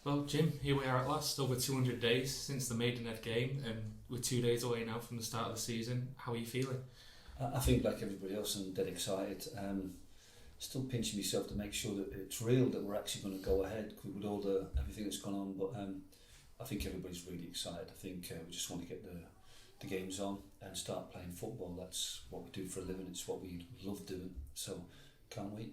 Well, Jim, here we are at last, over 200 days since the Maidenhead game, and we're 2 days away now from the start of the season. How are you feeling? I think, like everybody else, I'm dead excited. Still pinching myself to make sure that it's real, that we're actually going to go ahead with all everything that's gone on. But I think everybody's really excited. I think we just want to get the games on and start playing football. That's what we do for a living. It's what we love doing. So can't wait.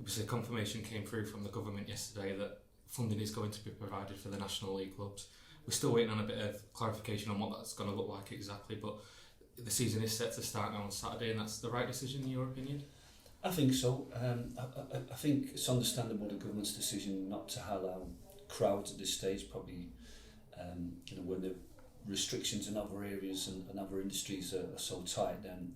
Obviously, confirmation came through from the government yesterday that funding is going to be provided for the National League clubs. We're still waiting on a bit of clarification on what that's going to look like exactly, but the season is set to start now on Saturday, and that's the right decision in your opinion? I think so. I think it's understandable the government's decision not to allow crowds at this stage. Probably, when the restrictions in other areas and other industries are so tight, then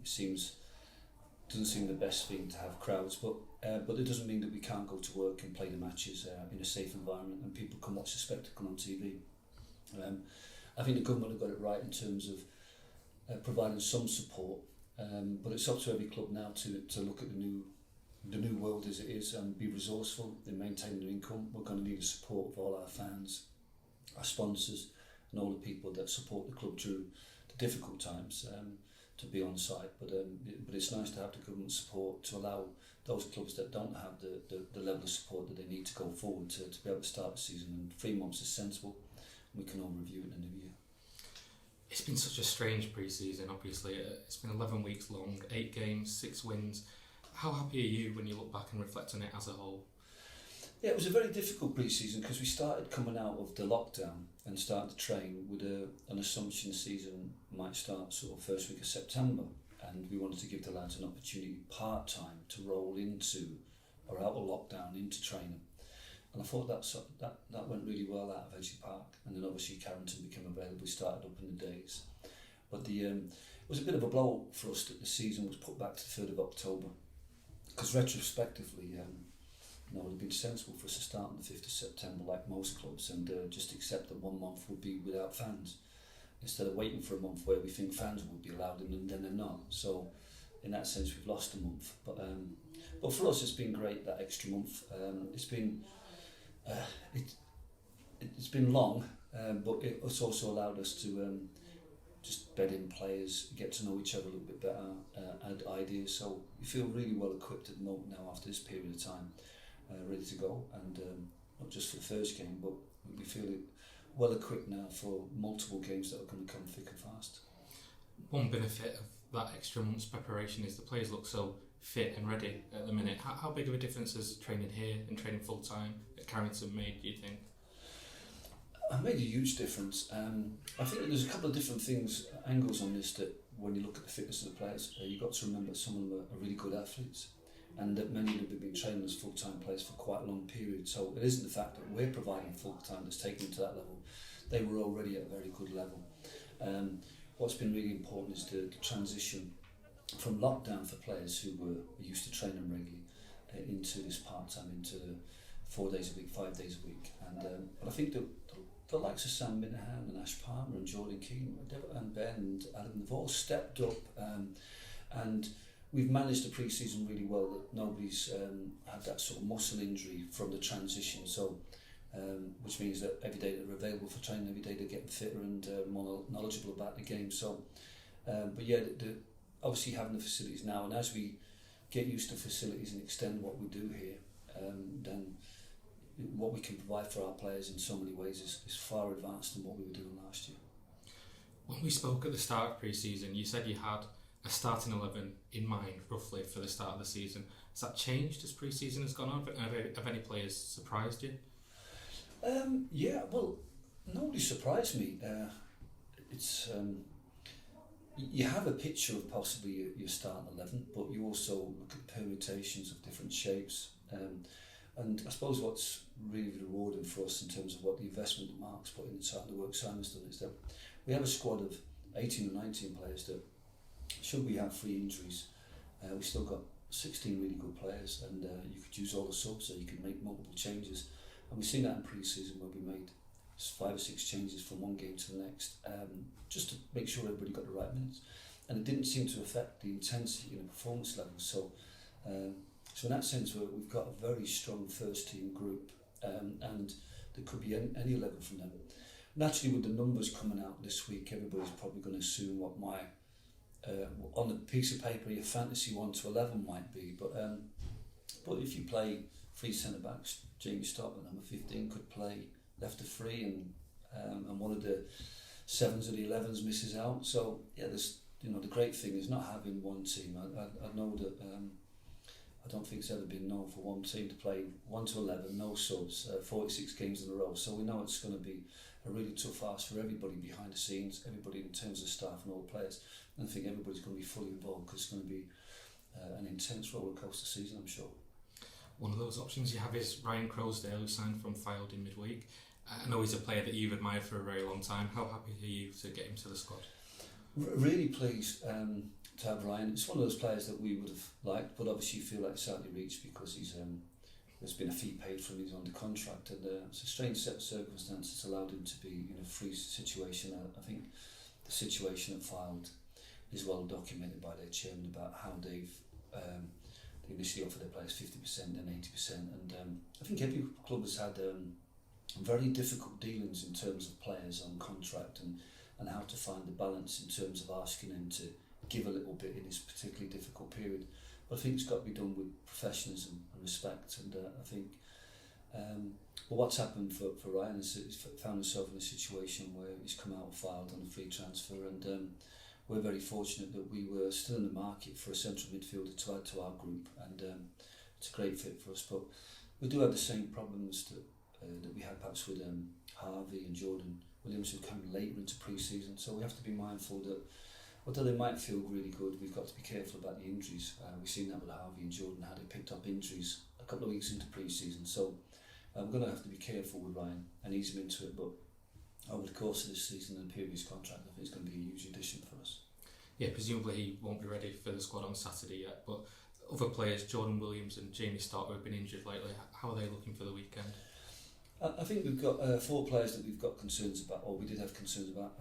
doesn't seem the best thing to have crowds. But it doesn't mean that we can't go to work and play the matches in a safe environment, and people can watch the spectacle on TV. I think the government have got it right in terms of providing some support. But it's up to every club now to look at the new world as it is and be resourceful in maintaining their income. We're going to need the support of all our fans, our sponsors, and all the people that support the club through the difficult times to be on site. But it's nice to have the government support to allow those clubs that don't have the level of support that they need to go forward to be able to start the season. And 3 months is sensible. We can all review it in the new year. It's been such a strange pre-season, obviously. It's been 11 weeks long, 8 games, 6 wins. How happy are you when you look back and reflect on it as a whole? Yeah, it was a very difficult pre-season because we started coming out of the lockdown and started to train with an assumption the season might start sort of first week of September, and we wanted to give the lads an opportunity part-time to roll into or out of lockdown into training. And I thought that went really well out of Edgley Park, and then obviously Carrington became available. We started up in the days, but it was a bit of a blow for us that the season was put back to the 3rd of October, because retrospectively, it would have been sensible for us to start on the 5th of September like most clubs and just accept that 1 month would be without fans, instead of waiting for a month where we think fans would be allowed and then they're not. So in that sense, we've lost a month. But for us, it's been great, that extra month. It's been long, but it's also allowed us to just bed in players, get to know each other a little bit better, add ideas. So we feel really well equipped at the moment now after this period of time, ready to go. And not just for the first game, but we feel well equipped now for multiple games that are going to come thick and fast. One benefit of that extra month's preparation is the players look so fit and ready at the minute. How big of a difference has training here and training full time at Carrington made, do you think? It made a huge difference. I think that there's a couple of different angles on this, that when you look at the fitness of the players, you've got to remember some of them are really good athletes, and that many of them have been training as full-time players for quite a long period. So it isn't the fact that we're providing full-time that's taken them to that level. They were already at a very good level. What's been really important is the transition from lockdown for players who were used to training regularly into this part-time, into 4 days a week, 5 days a week. But I think the likes of Sam Minahan and Ash Palmer and Jordan Keane and Ben and Adam, they've all stepped up, and we've managed the pre-season really well, that nobody's had that sort of muscle injury from the transition. So which means that every day they're available for training, every day they're getting fitter and more knowledgeable about the game. So but yeah, obviously having the facilities now, and as we get used to facilities and extend what we do here, then what we can provide for our players in so many ways is far advanced than what we were doing last year. When we spoke at the start of pre-season, you said you had a starting 11 in mind roughly for the start of the season. Has that changed as pre-season has gone on? Have any players surprised you? Yeah, well, nobody surprised me. It's you have a picture of possibly your starting 11, but you also look at permutations of different shapes. And I suppose what's really rewarding for us in terms of what the investment that Mark's put inside the work Simon's done is that we have a squad of 18 or 19 players that, should we have 3 injuries, we've still got 16 really good players, and you could use all the subs, so you could make multiple changes. And we've seen that in pre-season where we made 5 or 6 changes from one game to the next, just to make sure everybody got the right minutes. And it didn't seem to affect the intensity and the performance levels. So in that sense, we've got a very strong first team group, and there could be any 11 from them. Naturally, with the numbers coming out this week, everybody's probably going to assume what my on the piece of paper your fantasy 1 to 11 might be. But if you play 3 centre backs, Jamie Stockport, number 15, could play left of free, and one of the 7s or the 11s misses out. So yeah, there's the great thing is not having one team. I know that I don't think it's ever been known for one team to play 1 to 11, no subs, 46 games in a row. So we know it's going to be a really tough ask for everybody behind the scenes, everybody in terms of staff and all players. And I think everybody's going to be fully involved because it's going to be an intense roller coaster season, I'm sure. One of those options you have is Ryan Crowsdale, who signed from Fylde in midweek. I know he's a player that you've admired for a very long time. How happy are you to get him to the squad? Really pleased to have Ryan. It's one of those players that we would have liked, but obviously you feel like it's out of reach because there's been a fee paid for him, he's under contract, and it's a strange set of circumstances that allowed him to be in a free situation. I think the situation at Fylde is well documented by their chairman about how they initially offered their players 50% and 80%, and I think every club has had very difficult dealings in terms of players on contract and how to find the balance in terms of asking them to give a little bit in this particularly difficult period. But I think it's got to be done with professionalism and respect, and I think but what's happened for Ryan is he's found himself in a situation where he's come out of Fylde on a free transfer, and we're very fortunate that we were still in the market for a central midfielder to add to our group, and it's a great fit for us. But we do have the same problems that we had perhaps with Harvey and Jordan Williams, who come later into pre-season, so we have to be mindful that although they might feel really good, we've got to be careful about the injuries. We've seen that with Harvey and Jordan, how they picked up injuries a couple of weeks into pre-season, so we're going to have to be careful with Ryan and ease him into it. But over the course of this season and the period of his contract, I think it's going to be a huge addition for us. Yeah, presumably he won't be ready for the squad on Saturday yet, but other players, Jordan Williams and Jamie Stockport, have been injured lately. How are they looking for the weekend? I think we've got 4 players that we've got concerns about, or we did have concerns about.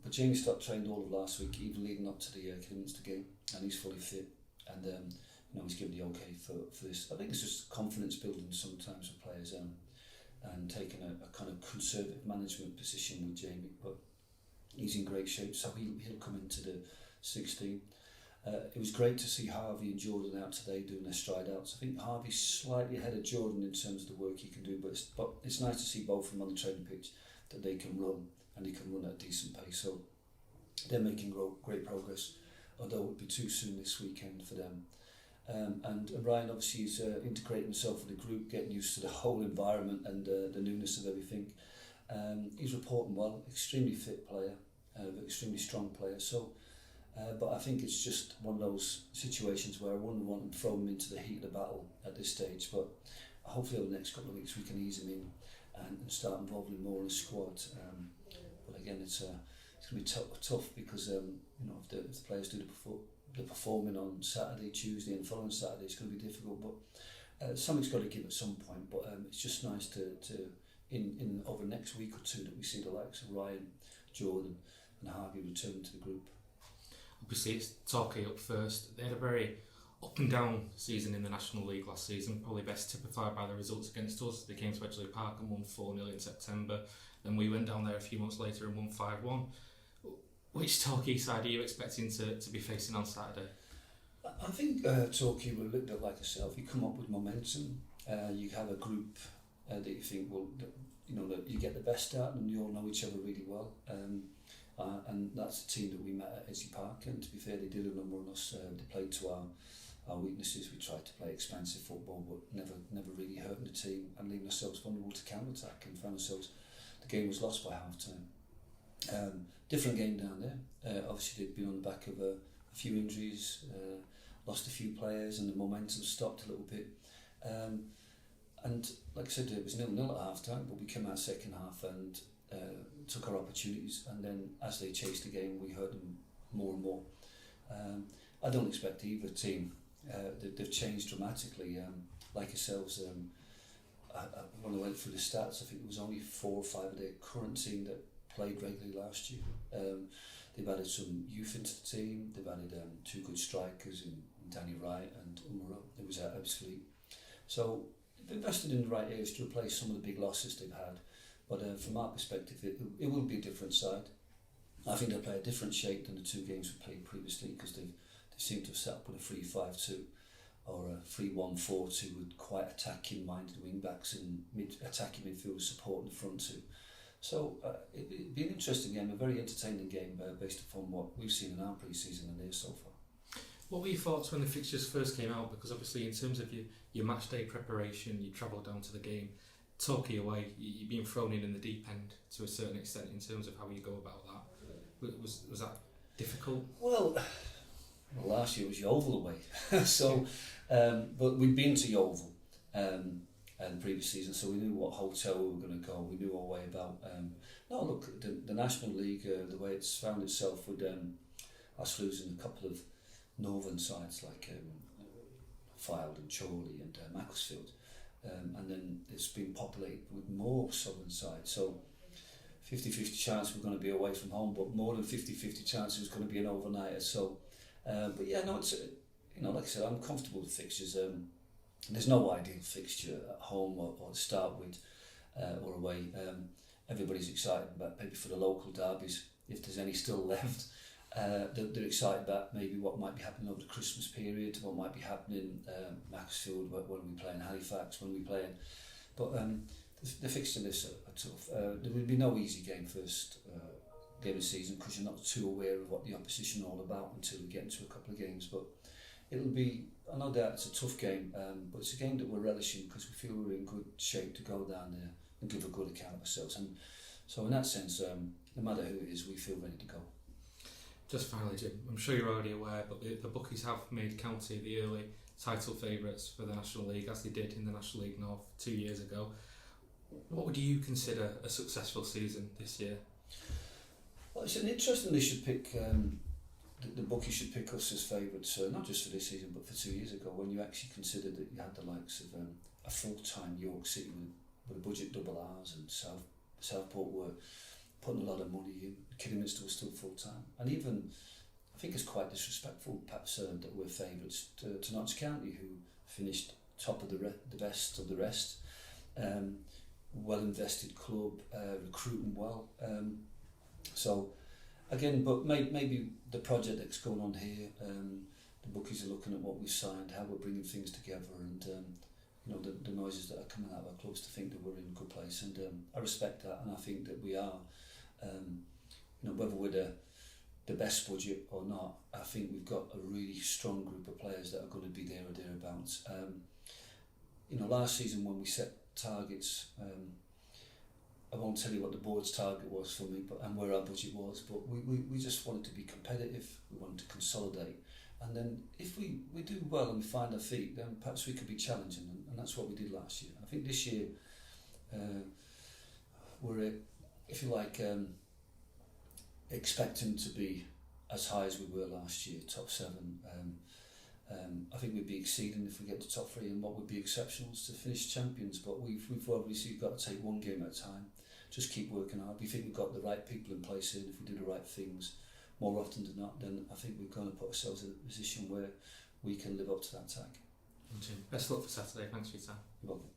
But Jamie Stockport trained all of last week, even leading up to the Kidderminster game, and he's fully fit. And he's given the okay for this. I think it's just confidence building sometimes with players, and taking a kind of conservative management position with Jamie. But he's in great shape, so he'll come into the 16. It was great to see Harvey and Jordan out today doing their stride outs. I think Harvey's slightly ahead of Jordan in terms of the work he can do, but it's nice to see both of them on the training pitch, that they can run, and they can run at a decent pace. So they're making great progress, although it would be too soon this weekend for them. And Ryan obviously is integrating himself with the group, getting used to the whole environment and the newness of everything. He's reporting well, extremely fit player, extremely strong player. So. But I think it's just one of those situations where I wouldn't want to throw him into the heat of the battle at this stage. But hopefully over the next couple of weeks we can ease him in and start involving him more in the squad. But again, it's going to be tough because if the players do the performing on Saturday, Tuesday, and the following Saturday, it's going to be difficult. But something's got to give at some point. But it's just nice to in over the next week or two that we see the likes of Ryan, Jordan, and Harvey return to the group. Obviously, it's Torquay up first. They had a very up and down season in the National League last season, probably best typified by the results against us. They came to Edgeley Park and won 4-0 in September. Then we went down there a few months later and won 5-1. Which Torquay side are you expecting to be facing on Saturday? I think Torquay were a little bit like yourself. You come up with momentum. You have a group that you think that you get the best out, and you all know each other really well. And that's the team that we met at Edgeley Park, and to be fair, they did a number on us. They played to our weaknesses. We tried to play expansive football, but never really hurting the team and leaving ourselves vulnerable to counter-attack, and found ourselves, the game was lost by half-time. Different game down there. Obviously they'd been on the back of a few injuries, lost a few players, and the momentum stopped a little bit. And like I said, it was 0-0 at half-time, but we came out second half and took our opportunities, and then as they chased the game, we hurt them more and more. I don't expect either team. They've changed dramatically. Like yourselves, when I went through the stats, I think there was only 4 or 5 of their current team that played regularly last year. They've added some youth into the team. They've added 2 good strikers in Danny Wright and Umaro, who was at Ebbsfleet. So they've invested in the right areas to replace some of the big losses they've had. But from our perspective, it will be a different side. I think they'll play a different shape than the two games we played previously, because they seem to have set up with a 3-5-2 or a 3-1-4-2 with quite attacking minded wing backs and attacking midfielders supporting the front two. So it'd be an interesting game, a very entertaining game based upon what we've seen in our pre-season and theirs so far. What were your thoughts when the fixtures first came out? Because obviously in terms of your match day preparation, you travel down to the game, Torquay away, you're being thrown in the deep end to a certain extent in terms of how you go about that. Was that difficult? Well, last year was Yeovil away, so but we'd been to Yeovil and previous season, so we knew what hotel we were going to go. We knew our way about. No, look, the National League, the way it's found itself with us losing a couple of northern sides like Fylde and Chorley and Macclesfield, and then it's been populated with more southern sides. So 50-50 chance we're going to be away from home, but more than 50-50 chance it was going to be an overnighter. So, but yeah, no, it's like I said, I'm comfortable with fixtures. There's no ideal fixture at home or to start with or away. Everybody's excited about maybe for the local derbies, if there's any still left. They're excited about maybe what might be happening over the Christmas period, what might be happening Macclesfield when we play in Halifax, when we play in. But the fixture lists are tough. There will be no easy game first game of the season, because you're not too aware of what the opposition are all about until we get into a couple of games. But it'll be, I know that it's a tough game, but it's a game that we're relishing because we feel we're in good shape to go down there and give a good account of ourselves. And so in that sense, no matter who it is, we feel ready to go. Just finally, Jim, I'm sure you're already aware, but the bookies have made County the early title favourites for the National League, as they did in the National League North 2 years ago. What would you consider a successful season this year? Well, it's an interesting they should pick, the bookies should pick us as favourites, not just for this season, but for 2 years ago, when you actually considered that you had the likes of a full-time York City with a budget double R's, and Southport were putting a lot of money in. Kidderminster was still full-time. And even, I think it's quite disrespectful, perhaps, that we're favourites to Notts County, who finished top of the best of the rest. Well-invested club, recruiting well. So, again, but maybe the project that's going on here, the bookies are looking at what we've signed, how we're bringing things together, and the noises that are coming out of our clubs to think that we're in a good place. And I respect that, and I think that we are. Whether we're the best budget or not, I think we've got a really strong group of players that are going to be there or thereabouts. Last season when we set targets, I won't tell you what the board's target was for me, and where our budget was, but we just wanted to be competitive. We wanted to consolidate, and then if we do well and we find our feet, then perhaps we could be challenging, and that's what we did last year. I think this year we're, if you like, expecting to be as high as we were last year, top 7. I think we'd be exceeding if we get to top 3, and what would be exceptional is to finish champions. But we've obviously got to take one game at a time, just keep working hard. We think we've got the right people in place here, and if we do the right things more often than not, then I think we're going to put ourselves in a position where we can live up to that tag. Jim, best of luck for Saturday. Thanks for your time. You're welcome.